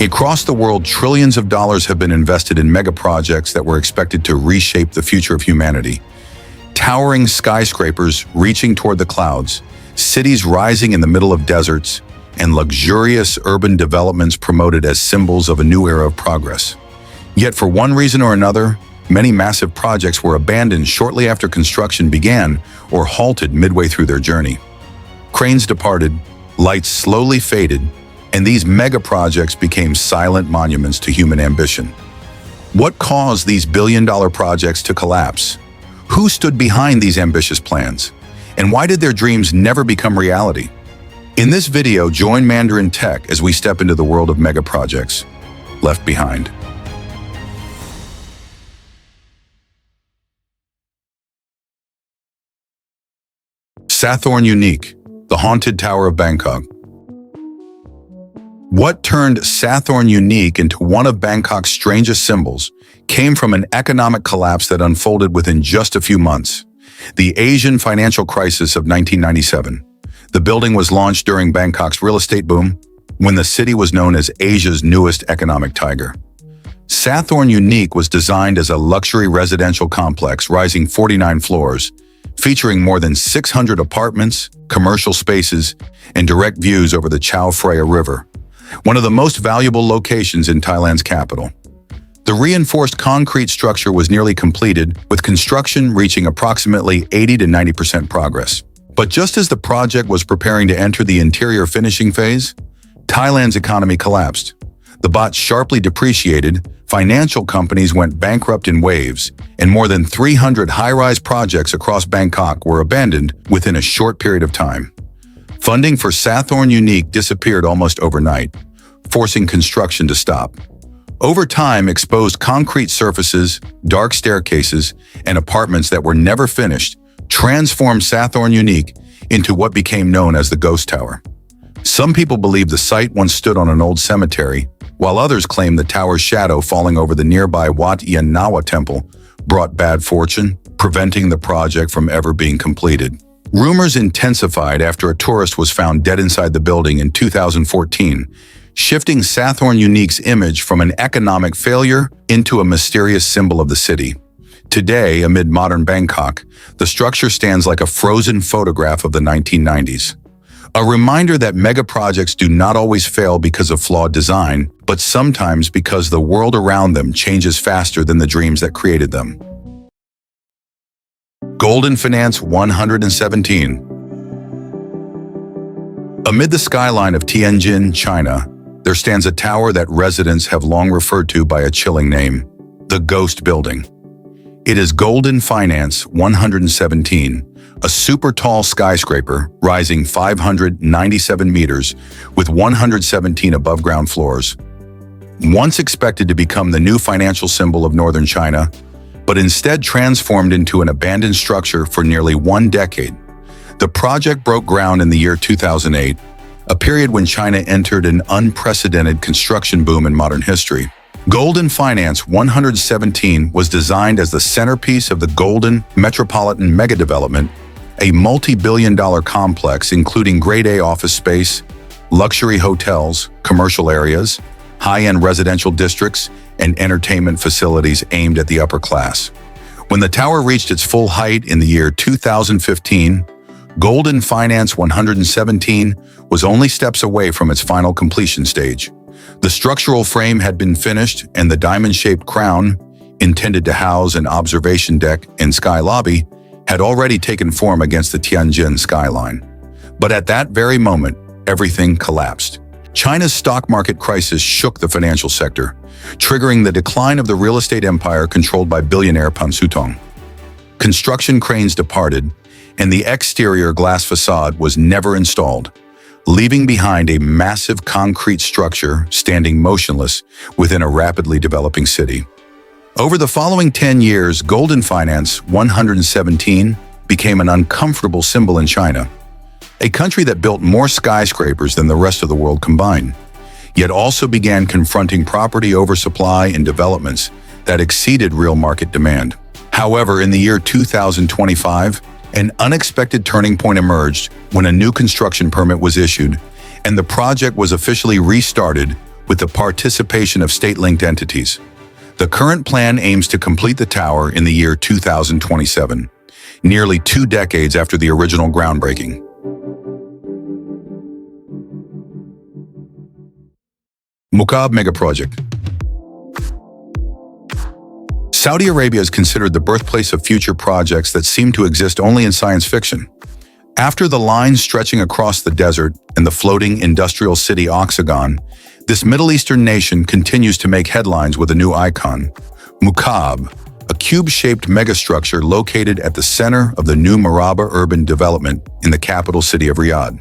Across the world, trillions of dollars have been invested in mega projects that were expected to reshape the future of humanity. Towering skyscrapers reaching toward the clouds, cities rising in the middle of deserts, and luxurious urban developments promoted as symbols of a new era of progress. Yet for one reason or another, many massive projects were abandoned shortly after construction began or halted midway through their journey. Cranes departed, lights slowly faded, and these mega projects became silent monuments to human ambition. What caused these billion-dollar projects to collapse? Who stood behind these ambitious plans? And why did their dreams never become reality? In this video, join Mandarin Tech as we step into the world of mega projects left behind. Sathorn Unique, the haunted tower of Bangkok. What turned Sathorn Unique into one of Bangkok's strangest symbols came from an economic collapse that unfolded within just a few months. The Asian financial crisis of 1997. The building was launched during Bangkok's real estate boom, when the city was known as Asia's newest economic tiger. Sathorn Unique was designed as a luxury residential complex rising 49 floors, featuring more than 600 apartments, commercial spaces, and direct views over the Chao Phraya River, one of the most valuable locations in Thailand's capital. The reinforced concrete structure was nearly completed, with construction reaching approximately 80 to 90% progress. But just as the project was preparing to enter the interior finishing phase, Thailand's economy collapsed. The baht sharply depreciated, financial companies went bankrupt in waves, and more than 300 high-rise projects across Bangkok were abandoned within a short period of time. Funding for Sathorn Unique disappeared almost overnight, forcing construction to stop. Over time, exposed concrete surfaces, dark staircases, and apartments that were never finished transformed Sathorn Unique into what became known as the Ghost Tower. Some people believe the site once stood on an old cemetery, while others claim the tower's shadow falling over the nearby Wat Yen Nawa temple brought bad fortune, preventing the project from ever being completed. Rumors intensified after a tourist was found dead inside the building in 2014, shifting Sathorn Unique's image from an economic failure into a mysterious symbol of the city. Today, amid modern Bangkok, the structure stands like a frozen photograph of the 1990s. A reminder that mega projects do not always fail because of flawed design, but sometimes because the world around them changes faster than the dreams that created them. Goldin Finance 117. Amid the skyline of Tianjin, China, there stands a tower that residents have long referred to by a chilling name, the Ghost Building. It is Goldin Finance 117, a super tall skyscraper rising 597 meters with 117 above-ground floors. Once expected to become the new financial symbol of northern China, but instead transformed into an abandoned structure for nearly 1 decade. The project broke ground in the year 2008, a period when China entered an unprecedented construction boom in modern history. Goldin Finance 117 was designed as the centerpiece of the Goldin Metropolitan Megadevelopment, a multi-billion-dollar complex including grade-A office space, luxury hotels, commercial areas, high-end residential districts, and entertainment facilities aimed at the upper class. When the tower reached its full height in the year 2015, Goldin Finance 117 was only steps away from its final completion stage. The structural frame had been finished, and the diamond-shaped crown, intended to house an observation deck and sky lobby, had already taken form against the Tianjin skyline. But at that very moment, everything collapsed. China's stock market crisis shook the financial sector, triggering the decline of the real estate empire controlled by billionaire Pan Sutong. Construction cranes departed, and the exterior glass facade was never installed, leaving behind a massive concrete structure standing motionless within a rapidly developing city. Over the following 10 years, Goldin Finance 117 became an uncomfortable symbol in China, a country that built more skyscrapers than the rest of the world combined, yet also began confronting property oversupply and developments that exceeded real market demand. However, in the year 2025, an unexpected turning point emerged when a new construction permit was issued and the project was officially restarted with the participation of state-linked entities. The current plan aims to complete the tower in the year 2027, nearly 2 decades after the original groundbreaking. Mukaab Megaproject. Saudi Arabia is considered the birthplace of future projects that seem to exist only in science fiction. After the line stretching across the desert and the floating industrial city Oxagon, this Middle Eastern nation continues to make headlines with a new icon, Mukaab, a cube-shaped megastructure located at the center of the new Maraba urban development in the capital city of Riyadh.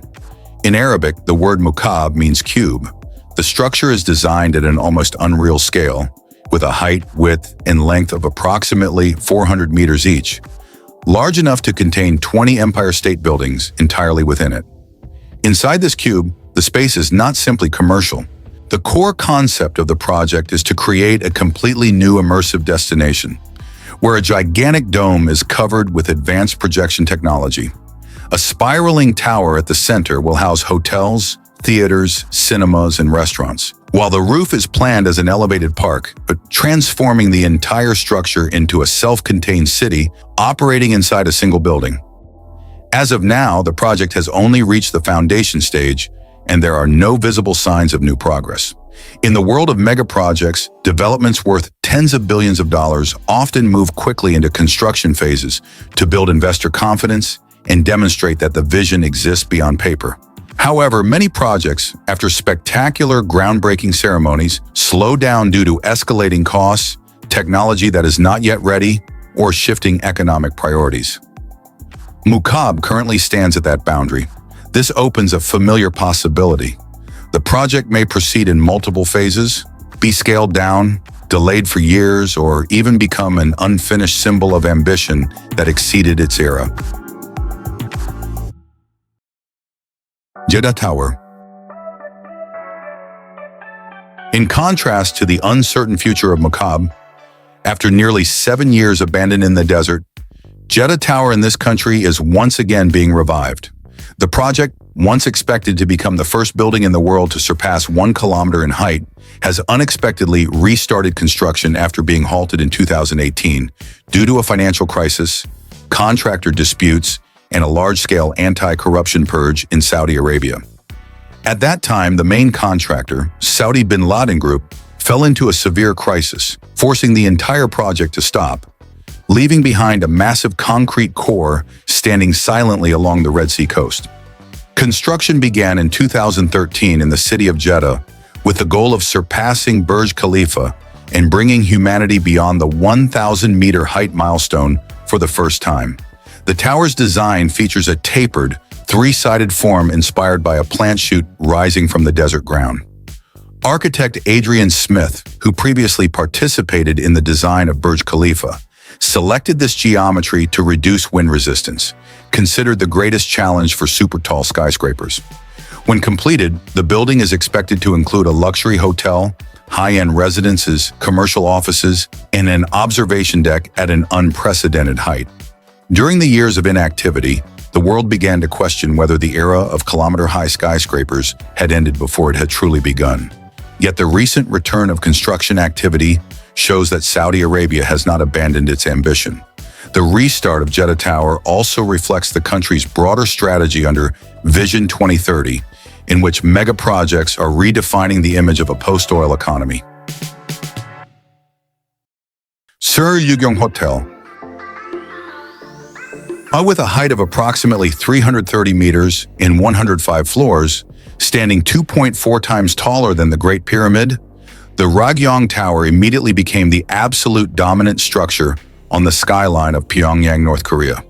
In Arabic, the word Mukaab means cube. The structure is designed at an almost unreal scale, with a height, width, and length of approximately 400 meters each, large enough to contain 20 Empire State Buildings entirely within it. Inside this cube, the space is not simply commercial. The core concept of the project is to create a completely new immersive destination, where a gigantic dome is covered with advanced projection technology. A spiraling tower at the center will house hotels, theaters, cinemas, and restaurants, while the roof is planned as an elevated park, but transforming the entire structure into a self-contained city operating inside a single building. As of now, the project has only reached the foundation stage, and there are no visible signs of new progress. In the world of megaprojects, developments worth tens of billions of dollars often move quickly into construction phases to build investor confidence and demonstrate that the vision exists beyond paper. However, many projects, after spectacular groundbreaking ceremonies, slow down due to escalating costs, technology that is not yet ready, or shifting economic priorities. Mukaab currently stands at that boundary. This opens a familiar possibility. The project may proceed in multiple phases, be scaled down, delayed for years, or even become an unfinished symbol of ambition that exceeded its era. Jeddah Tower. In contrast to the uncertain future of Mukaab, after nearly 7 years abandoned in the desert, Jeddah Tower in this country is once again being revived. The project, once expected to become the first building in the world to surpass 1 kilometer in height, has unexpectedly restarted construction after being halted in 2018 due to a financial crisis, contractor disputes, and a large-scale anti-corruption purge in Saudi Arabia. At that time, the main contractor, Saudi Bin Laden Group, fell into a severe crisis, forcing the entire project to stop, leaving behind a massive concrete core standing silently along the Red Sea coast. Construction began in 2013 in the city of Jeddah, with the goal of surpassing Burj Khalifa and bringing humanity beyond the 1,000-meter height milestone for the first time. The tower's design features a tapered, 3-sided form inspired by a plant shoot rising from the desert ground. Architect Adrian Smith, who previously participated in the design of Burj Khalifa, selected this geometry to reduce wind resistance, considered the greatest challenge for super-tall skyscrapers. When completed, the building is expected to include a luxury hotel, high-end residences, commercial offices, and an observation deck at an unprecedented height. During the years of inactivity, the world began to question whether the era of kilometer-high skyscrapers had ended before it had truly begun. Yet the recent return of construction activity shows that Saudi Arabia has not abandoned its ambition. The restart of Jeddah Tower also reflects the country's broader strategy under Vision 2030, in which mega projects are redefining the image of a post-oil economy. Ryugyong Hotel. With a height of approximately 330 meters and 105 floors, standing 2.4 times taller than the Great Pyramid, the Ryugyong Tower immediately became the absolute dominant structure on the skyline of Pyongyang, North Korea.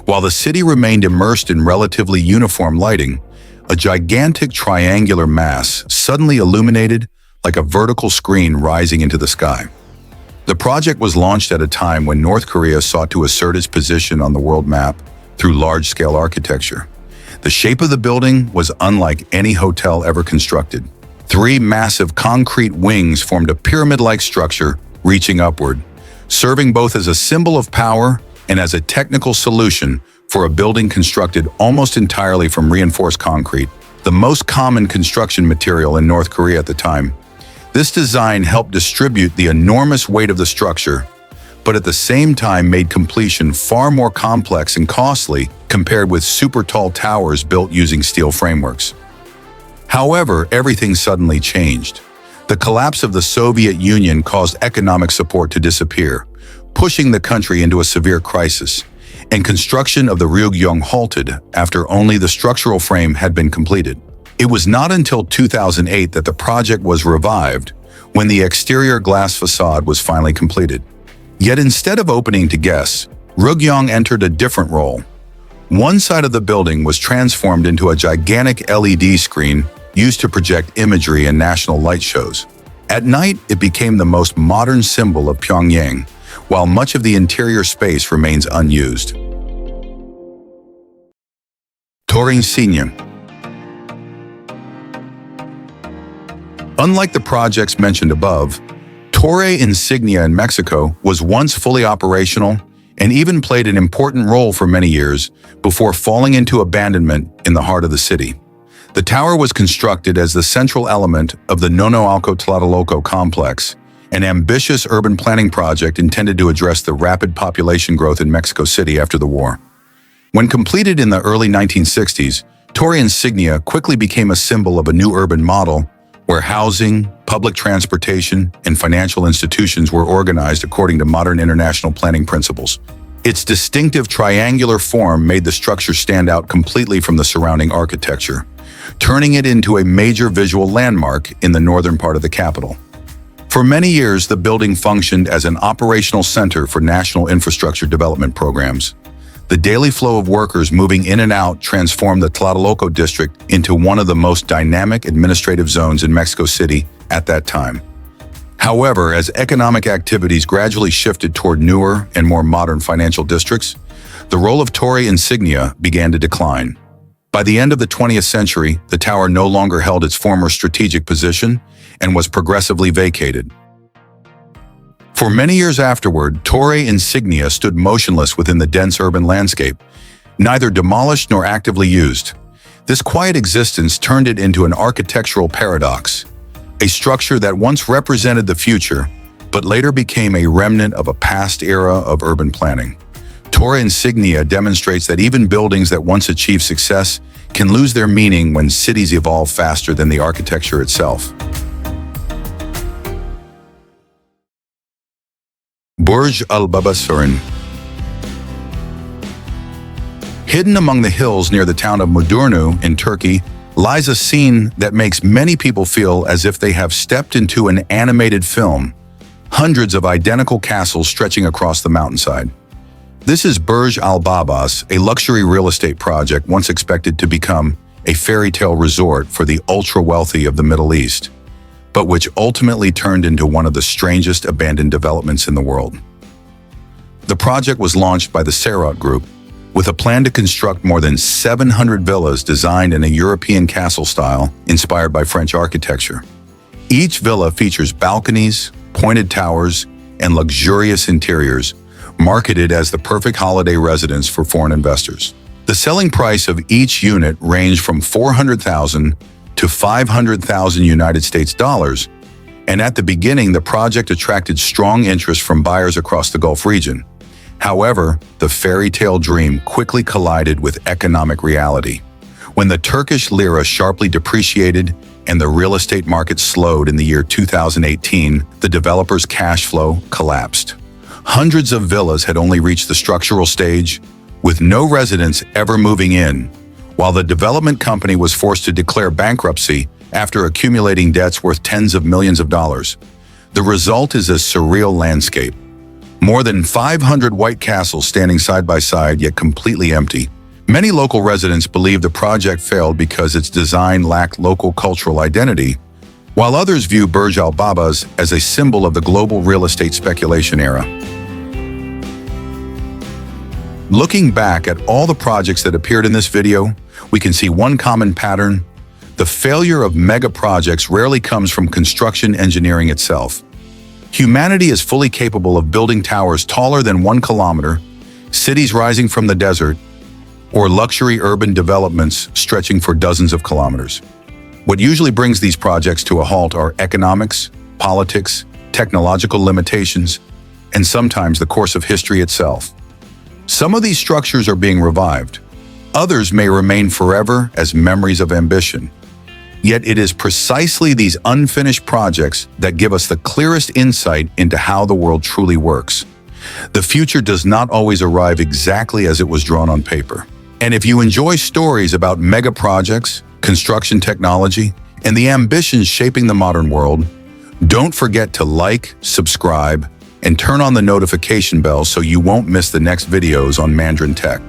While the city remained immersed in relatively uniform lighting, a gigantic triangular mass suddenly illuminated like a vertical screen rising into the sky. The project was launched at a time when North Korea sought to assert its position on the world map through large-scale architecture. The shape of the building was unlike any hotel ever constructed. 3 massive concrete wings formed a pyramid-like structure reaching upward, serving both as a symbol of power and as a technical solution for a building constructed almost entirely from reinforced concrete, the most common construction material in North Korea at the time. This design helped distribute the enormous weight of the structure, but at the same time made completion far more complex and costly compared with super tall towers built using steel frameworks. However, everything suddenly changed. The collapse of the Soviet Union caused economic support to disappear, pushing the country into a severe crisis, and construction of the Ryugyong halted after only the structural frame had been completed. It was not until 2008 that the project was revived, when the exterior glass facade was finally completed. Yet instead of opening to guests, Ryugyong entered a different role. One side of the building was transformed into a gigantic LED screen used to project imagery and national light shows. At night, it became the most modern symbol of Pyongyang, while much of the interior space remains unused. Torre Insignia. Unlike the projects mentioned above, Torre Insignia in Mexico was once fully operational and even played an important role for many years before falling into abandonment in the heart of the city. The tower was constructed as the central element of the Nonoalco Tlatelolco complex, an ambitious urban planning project intended to address the rapid population growth in Mexico City after the war. When completed in the early 1960s, Torre Insignia quickly became a symbol of a new urban model where housing, public transportation, and financial institutions were organized according to modern international planning principles. Its distinctive triangular form made the structure stand out completely from the surrounding architecture, turning it into a major visual landmark in the northern part of the capital. For many years, the building functioned as an operational center for national infrastructure development programs. The daily flow of workers moving in and out transformed the Tlatelolco district into one of the most dynamic administrative zones in Mexico City at that time. However, as economic activities gradually shifted toward newer and more modern financial districts, the role of Torre Insignia began to decline. By the end of the 20th century, the tower no longer held its former strategic position and was progressively vacated. For many years afterward, Torre Insignia stood motionless within the dense urban landscape, neither demolished nor actively used. This quiet existence turned it into an architectural paradox, a structure that once represented the future, but later became a remnant of a past era of urban planning. Torre Insignia demonstrates that even buildings that once achieved success can lose their meaning when cities evolve faster than the architecture itself. Burj Al Babas. Hidden among the hills near the town of Mudurnu in Turkey lies a scene that makes many people feel as if they have stepped into an animated film, hundreds of identical castles stretching across the mountainside. This is Burj Al Babas, a luxury real estate project once expected to become a fairy tale resort for the ultra-wealthy of the Middle East, but which ultimately turned into one of the strangest abandoned developments in the world. The project was launched by the Sathorn Group, with a plan to construct more than 700 villas designed in a European castle style inspired by French architecture. Each villa features balconies, pointed towers, and luxurious interiors, marketed as the perfect holiday residence for foreign investors. The selling price of each unit ranged from $400,000 to $500,000 United States dollars, and at the beginning, the project attracted strong interest from buyers across the Gulf region. However, the fairy tale dream quickly collided with economic reality. When the Turkish lira sharply depreciated and the real estate market slowed in the year 2018, the developer's cash flow collapsed. Hundreds of villas had only reached the structural stage, with no residents ever moving in, while the development company was forced to declare bankruptcy after accumulating debts worth tens of millions of dollars. The result is a surreal landscape. More than 500 white castles standing side by side, yet completely empty. Many local residents believe the project failed because its design lacked local cultural identity, while others view Burj Al Babas as a symbol of the global real estate speculation era. Looking back at all the projects that appeared in this video, we can see one common pattern. The failure of mega projects rarely comes from construction engineering itself. Humanity is fully capable of building towers taller than 1 kilometer, cities rising from the desert, or luxury urban developments stretching for dozens of kilometers. What usually brings these projects to a halt are economics, politics, technological limitations, and sometimes the course of history itself. Some of these structures are being revived. Others may remain forever as memories of ambition. Yet it is precisely these unfinished projects that give us the clearest insight into how the world truly works. The future does not always arrive exactly as it was drawn on paper. And if you enjoy stories about mega projects, construction technology, and the ambitions shaping the modern world, don't forget to like, subscribe, and turn on the notification bell so you won't miss the next videos on Mandarin Tech.